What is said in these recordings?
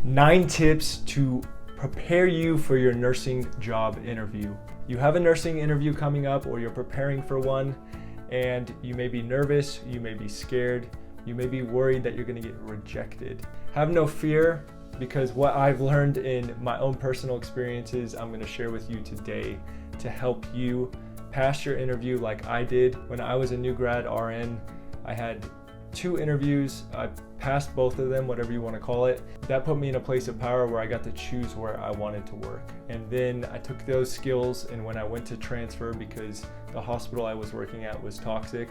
9 tips to prepare you for your nursing job interview. You have a nursing interview coming up, or you're preparing for one, and you may be nervous, you may be scared, you may be worried that you're going to get rejected. Have no fear, because what I've learned in my own personal experiences, I'm going to share with you today to help you pass your interview like I did. When I was a new grad RN, I had 2 interviews. I passed both of them, whatever you want to call it. That put me in a place of power where I got to choose where I wanted to work. And then I took those skills, and when I went to transfer, because the hospital I was working at was toxic,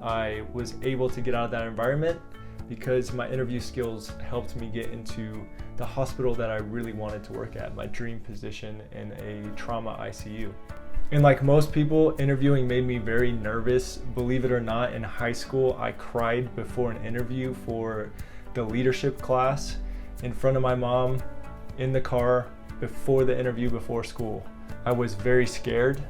I was able to get out of that environment because my interview skills helped me get into the hospital that I really wanted to work at, my dream position in a trauma ICU. And like most people, interviewing made me very nervous. Believe it or not, in high school, I cried before an interview for the leadership class in front of my mom in the car before the interview before school. I was very scared,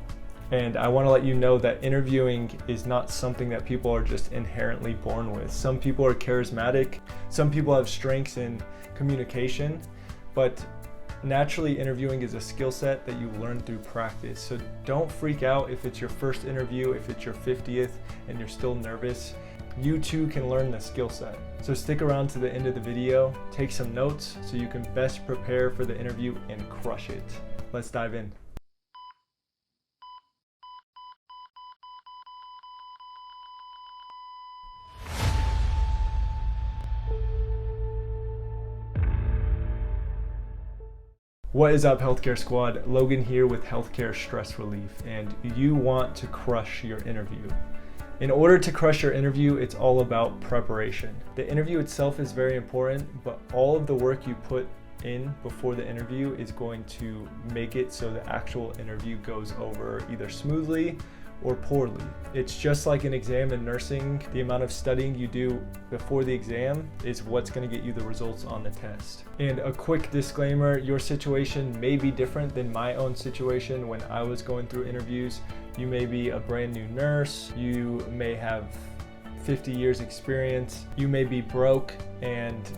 and I want to let you know that interviewing is not something that people are just inherently born with. Some people are charismatic, some people have strengths in communication, but naturally, interviewing is a skill set that you learn through practice. So don't freak out if it's your first interview, if it's your 50th and you're still nervous. You too can learn the skill set. So stick around to the end of the video, take some notes so you can best prepare for the interview and crush it. Let's dive in. What is up, Healthcare Squad? Logan here with Healthcare Stress Relief, and you want to crush your interview. In order to crush your interview, it's all about preparation. The interview itself is very important, but all of the work you put in before the interview is going to make it so the actual interview goes over either smoothly or poorly. It's just like an exam in nursing. The amount of studying you do before the exam is what's going to get you the results on the test. And a quick disclaimer, your situation may be different than my own situation when I was going through interviews. You may be a brand new nurse, you may have 50 years experience, you may be broke and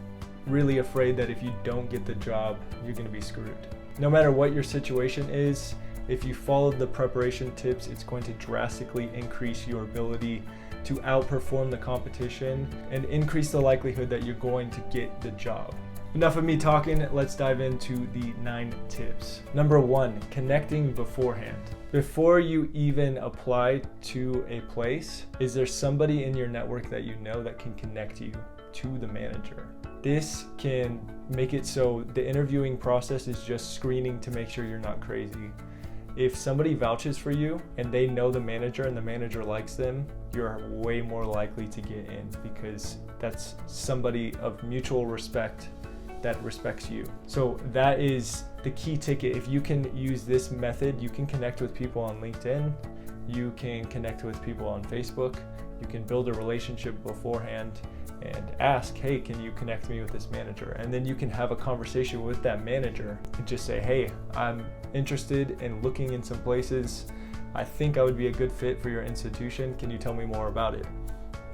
really afraid that if you don't get the job, you're going to be screwed. No matter what your situation is, if you follow the preparation tips, it's going to drastically increase your ability to outperform the competition and increase the likelihood that you're going to get the job. Enough of me talking, let's dive into the 9 tips. Number 1, connecting beforehand. Before you even apply to a place, is there somebody in your network that you know that can connect you to the manager? This can make it so the interviewing process is just screening to make sure you're not crazy. If somebody vouches for you and they know the manager and the manager likes them, you're way more likely to get in because that's somebody of mutual respect that respects you. So that is the key ticket. If you can use this method, you can connect with people on LinkedIn, you can connect with people on Facebook, you can build a relationship beforehand and ask, hey, can you connect me with this manager? And then you can have a conversation with that manager and just say, hey, I'm interested in looking in some places. I think I would be a good fit for your institution. Can you tell me more about it?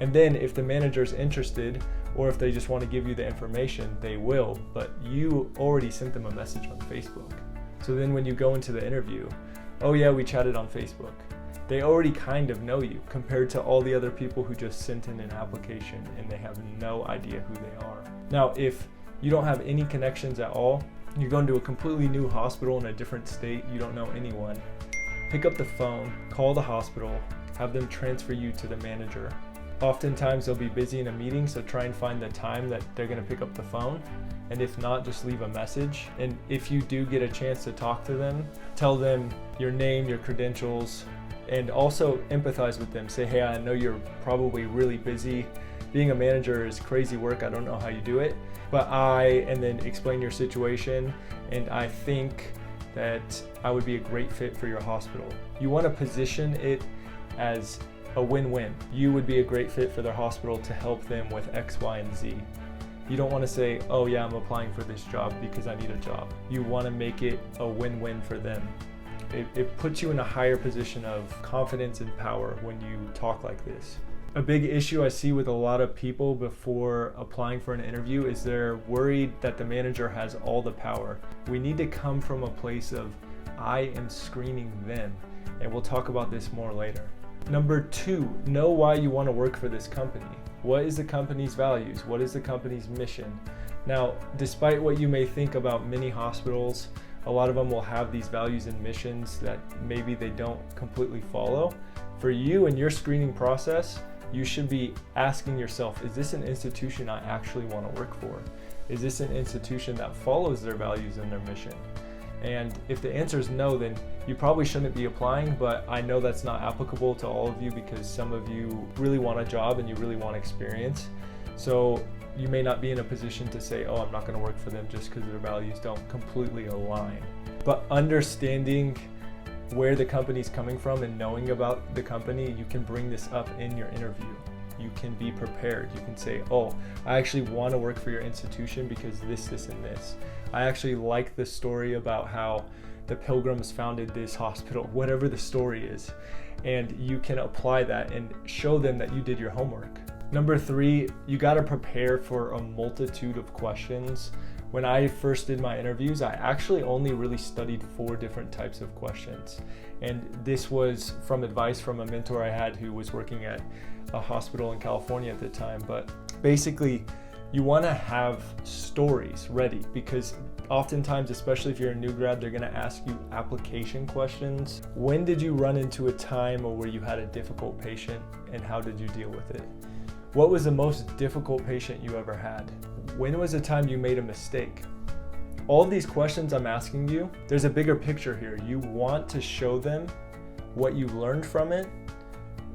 And then if the manager's interested, or if they just want to give you the information, they will, but you already sent them a message on Facebook. So then when you go into the interview, oh yeah, we chatted on Facebook. They already kind of know you compared to all the other people who just sent in an application and they have no idea who they are. Now, if you don't have any connections at all, you're going to a completely new hospital in a different state, you don't know anyone, pick up the phone, call the hospital, have them transfer you to the manager. Oftentimes they'll be busy in a meeting, so try and find the time that they're going to pick up the phone. And if not, just leave a message. And if you do get a chance to talk to them, tell them your name, your credentials, and also empathize with them. Say, hey, I know you're probably really busy. Being a manager is crazy work. I don't know how you do it, and then explain your situation. And I think that I would be a great fit for your hospital. You want to position it as a win-win. You would be a great fit for their hospital to help them with X, Y, and Z. You don't want to say, oh yeah, I'm applying for this job because I need a job. You want to make it a win-win for them. It puts you in a higher position of confidence and power when you talk like this. A big issue I see with a lot of people before applying for an interview is they're worried that the manager has all the power. We need to come from a place of, I am screening them, and we'll talk about this more later. Number 2, know why you want to work for this company. What is the company's values? What is the company's mission? Now, despite what you may think about many hospitals, a lot of them will have these values and missions that maybe they don't completely follow. For you and your screening process, you should be asking yourself, is this an institution I actually want to work for? Is this an institution that follows their values and their mission? And if the answer is no, then you probably shouldn't be applying, but I know that's not applicable to all of you because some of you really want a job and you really want experience. So you may not be in a position to say, oh, I'm not going to work for them just because their values don't completely align. But understanding where the company's coming from and knowing about the company, you can bring this up in your interview. You can be prepared. You can say, oh, I actually want to work for your institution because this, and this. I actually like the story about how the Pilgrims founded this hospital, whatever the story is. And you can apply that and show them that you did your homework. Number 3, you got to prepare for a multitude of questions. When I first did my interviews, I actually only really studied 4 different types of questions. And this was from advice from a mentor I had who was working at a hospital in California at the time. But basically, you want to have stories ready because oftentimes, especially if you're a new grad, they're going to ask you application questions. When did you run into a time where you had a difficult patient and how did you deal with it? What was the most difficult patient you ever had? When was the time you made a mistake? All of these questions I'm asking you, there's a bigger picture here. You want to show them what you learned from it,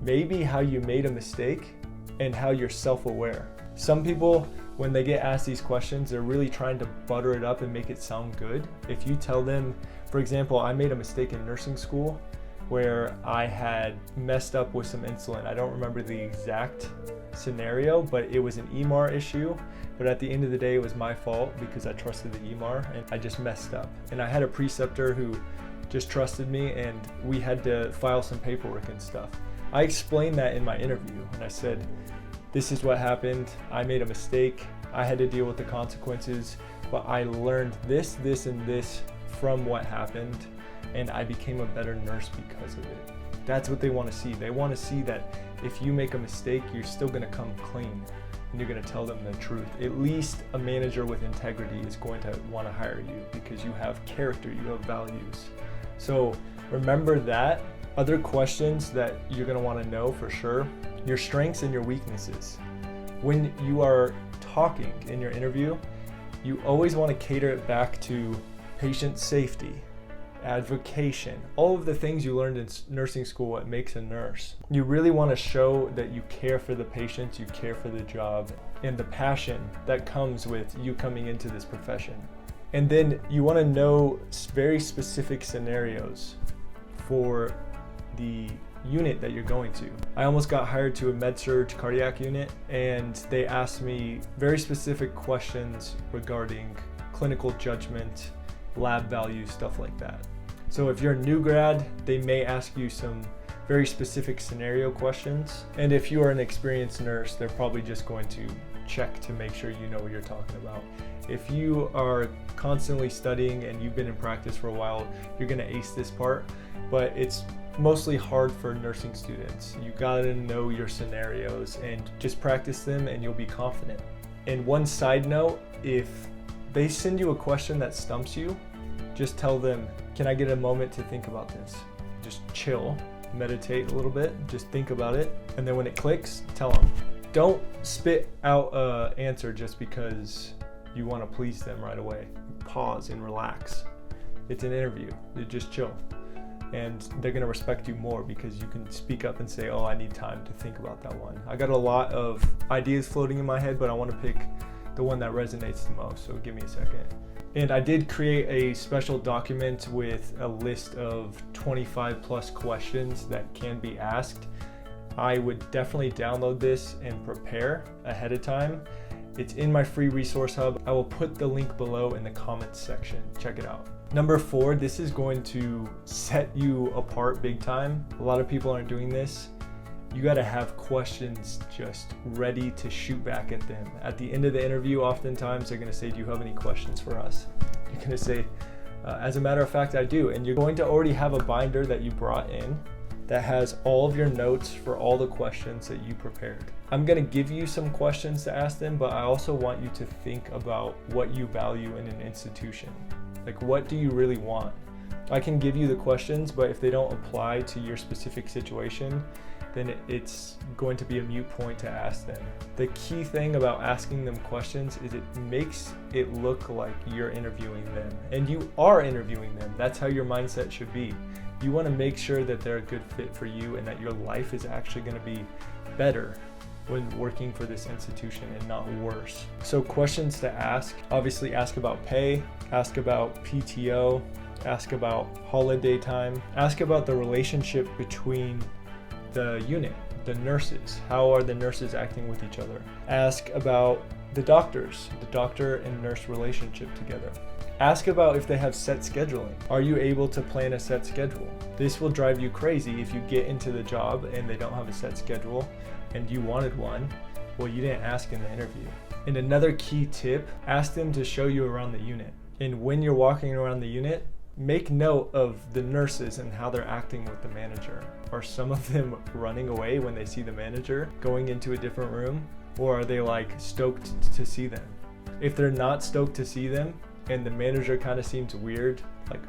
maybe how you made a mistake, and how you're self-aware. Some people, when they get asked these questions, they're really trying to butter it up and make it sound good. If you tell them, for example, I made a mistake in nursing school where I had messed up with some insulin. I don't remember the exact scenario, but it was an EMR issue. But at the end of the day, it was my fault because I trusted the EMR and I just messed up. And I had a preceptor who just trusted me and we had to file some paperwork and stuff. I explained that in my interview and I said, this is what happened. I made a mistake. I had to deal with the consequences, but I learned this, and this from what happened. And I became a better nurse because of it. That's what they want to see. They want to see that if you make a mistake, you're still going to come clean and you're going to tell them the truth. At least a manager with integrity is going to want to hire you because you have character, you have values. So remember that. Other questions that you're going to want to know for sure, your strengths and your weaknesses. When you are talking in your interview, you always want to cater it back to patient safety, advocation, all of the things you learned in nursing school, what makes a nurse. You really want to show that you care for the patients, you care for the job, and the passion that comes with you coming into this profession. And then you want to know very specific scenarios for the unit that you're going to. I almost got hired to a med-surg cardiac unit, and they asked me very specific questions regarding clinical judgment, lab values, stuff like that. So if you're a new grad, they may ask you some very specific scenario questions. And if you are an experienced nurse, they're probably just going to check to make sure you know what you're talking about. If you are constantly studying and you've been in practice for a while, you're gonna ace this part, but it's mostly hard for nursing students. You gotta know your scenarios and just practice them and you'll be confident. And one side note, if they send you a question that stumps you, just tell them, can I get a moment to think about this? Just chill, meditate a little bit, just think about it. And then when it clicks, tell them. Don't spit out an answer just because you want to please them right away. Pause and relax. It's an interview, you just chill. And they're gonna respect you more because you can speak up and say, oh, I need time to think about that one. I got a lot of ideas floating in my head, but I wanna pick the one that resonates the most, so give me a second. And I did create a special document with a list of 25 plus questions that can be asked. I would definitely download this and prepare ahead of time. It's in my free resource hub. I will put the link below in the comments section. Check it out. Number 4, this is going to set you apart big time. A lot of people aren't doing this. You got to have questions just ready to shoot back at them. At the end of the interview, oftentimes they're going to say, do you have any questions for us? You're going to say, as a matter of fact, I do. And you're going to already have a binder that you brought in that has all of your notes for all the questions that you prepared. I'm going to give you some questions to ask them, but I also want you to think about what you value in an institution. Like, what do you really want? I can give you the questions, but if they don't apply to your specific situation, then it's going to be a moot point to ask them. The key thing about asking them questions is it makes it look like you're interviewing them, and you are interviewing them. That's how your mindset should be. You want to make sure that they're a good fit for you and that your life is actually going to be better when working for this institution and not worse. So questions to ask, obviously ask about pay, ask about PTO, ask about holiday time, ask about the relationship between the unit, the nurses. How are the nurses acting with each other? Ask about the doctors, the doctor and nurse relationship together. Ask about if they have set scheduling. Are you able to plan a set schedule? This will drive you crazy if you get into the job and they don't have a set schedule and you wanted one. Well, you didn't ask in the interview. And another key tip, ask them to show you around the unit. And when you're walking around the unit, make note of the nurses and how they're acting with the manager. Are some of them running away when they see the manager going into a different room? Or are they like stoked to see them? If they're not stoked to see them and the manager kind of seems weird, like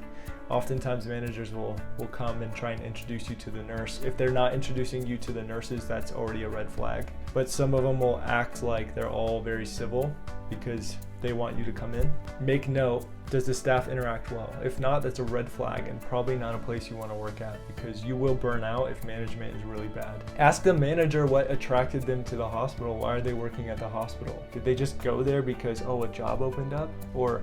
oftentimes managers will come and try and introduce you to the nurse. If they're not introducing you to the nurses, that's already a red flag. But some of them will act like they're all very civil because they want you to come in. Make note, does the staff interact well? If not, that's a red flag and probably not a place you want to work at because you will burn out if management is really bad. Ask the manager what attracted them to the hospital. Why are they working at the hospital? Did they just go there because, oh, a job opened up? Or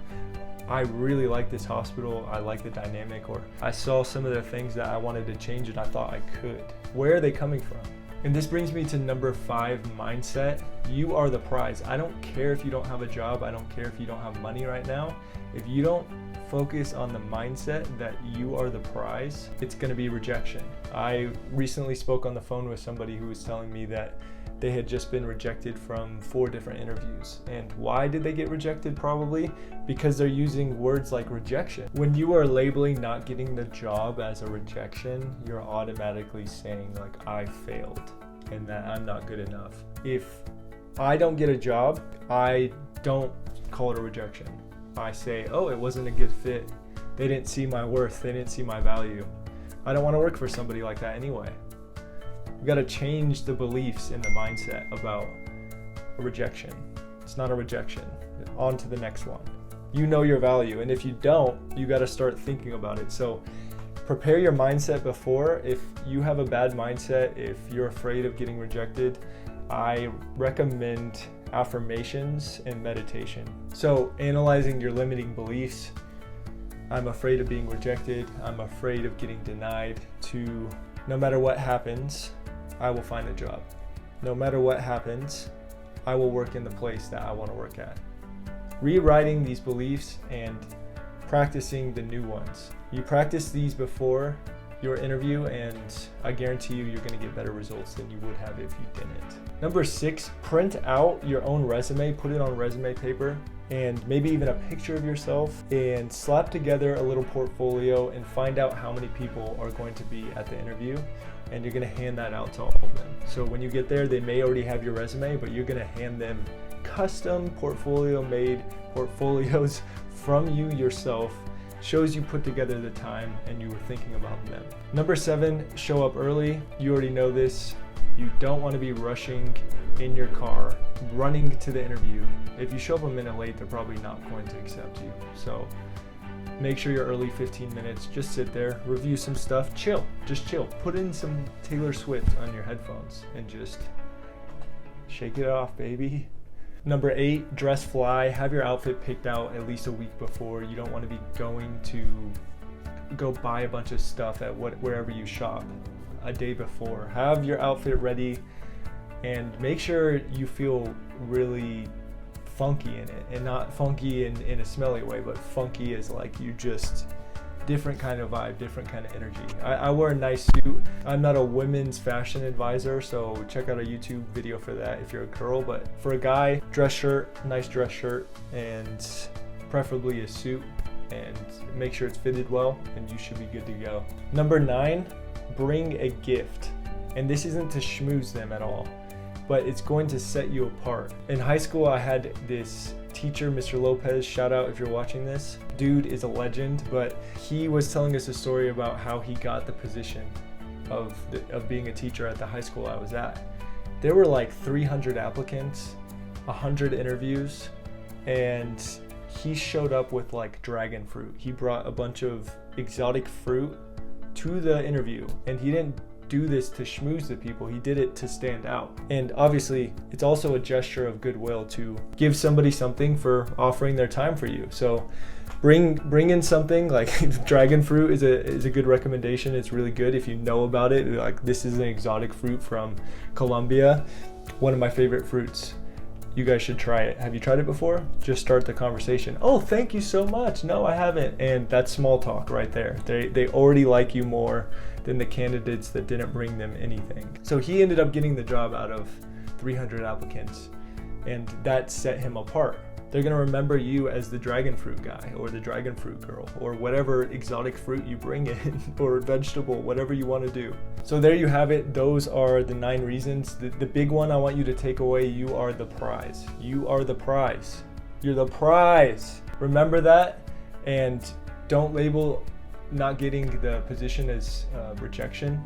I really like this hospital, I like the dynamic, or I saw some of the things that I wanted to change and I thought I could. Where are they coming from? And this brings me to number 5, mindset. You are the prize. I don't care if you don't have a job. I don't care if you don't have money right now. If you don't focus on the mindset that you are the prize, it's going to be rejection. I recently spoke on the phone with somebody who was telling me that they had just been rejected from 4 different interviews. And why did they get rejected? Probably because they're using words like rejection. When you are labeling not getting the job as a rejection, you're automatically saying like, I failed and that I'm not good enough. If I don't get a job, I don't call it a rejection. I say, oh, it wasn't a good fit. They didn't see my worth. They didn't see my value. I don't want to work for somebody like that anyway. You got to change the beliefs in the mindset about a rejection. It's not a rejection. On to the next one. You know your value, and if you don't, you got to start thinking about it. So prepare your mindset before. If you have a bad mindset, if you're afraid of getting rejected, I recommend affirmations and meditation. So analyzing your limiting beliefs. I'm afraid of being rejected. I'm afraid of getting denied. To no matter what happens, I will find a job. No matter what happens, I will work in the place that I want to work at. Rewriting these beliefs and practicing the new ones. You practice these before your interview and I guarantee you're going to get better results than you would have if you didn't. Number 6, print out your own resume, put it on resume paper and maybe even a picture of yourself and slap together a little portfolio and find out how many people are going to be at the interview. And you're going to hand that out to all of them. So when you get there, they may already have your resume, but you're going to hand them custom portfolio-made portfolios from you yourself. Shows you put together the time and you were thinking about them. Number 7, show up early. You already know this. You don't want to be rushing in your car, running to the interview. If you show up a minute late, they're probably not going to accept you. So make sure you're early 15 minutes. Just sit there, review some stuff, chill. Just chill. Put in some Taylor Swift on your headphones and just shake it off, baby. Number 8, dress fly. Have your outfit picked out at least a week before. You don't want to be going to go buy a bunch of stuff at wherever you shop a day before. Have your outfit ready and make sure you feel really funky in it, and not funky in a smelly way, but funky as like you just different kind of vibe, different kind of energy. I wear a nice suit. I'm not a women's fashion advisor, so check out a YouTube video for that if you're a girl. But for a guy, dress shirt, nice dress shirt, and preferably a suit, and make sure it's fitted well, and you should be good to go. Number 9, bring a gift. And this isn't to schmooze them at all, but it's going to set you apart. In high school, I had this teacher, Mr. Lopez, shout out if you're watching this. Dude is a legend, but he was telling us a story about how he got the position of being a teacher at the high school I was at. There were like 300 applicants, 100 interviews, and he showed up with like dragon fruit. He brought a bunch of exotic fruit to the interview, and he didn't do this to schmooze the people, he did it to stand out. And obviously it's also a gesture of goodwill to give somebody something for offering their time for you. So bring in something like dragon fruit is a good recommendation. It's really good if you know about it. Like, this is an exotic fruit from Colombia, one of my favorite fruits. You guys should try it. Have you tried it before? Just start the conversation. Oh, thank you so much. No, I haven't. And that's small talk right there. They already like you more than the candidates that didn't bring them anything. So he ended up getting the job out of 300 applicants, and that set him apart. They're gonna remember you as the dragon fruit guy or the dragon fruit girl or whatever exotic fruit you bring in or vegetable, whatever you want to do. So there you have it. Those are the 9 reasons. The big one I want you to take away: you are the prize. You are the prize. You're the prize. Remember that, and don't label not getting the position as rejection.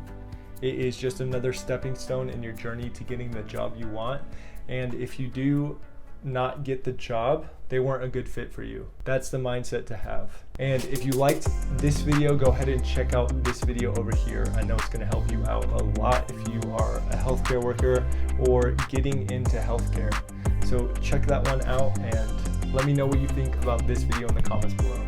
It is just another stepping stone in your journey to getting the job you want. And if you do not get the job, they weren't a good fit for you. That's the mindset to have. And if you liked this video, go ahead and check out this video over here. I know it's going to help you out a lot if you are a healthcare worker or getting into healthcare. So check that one out and let me know what you think about this video in the comments below.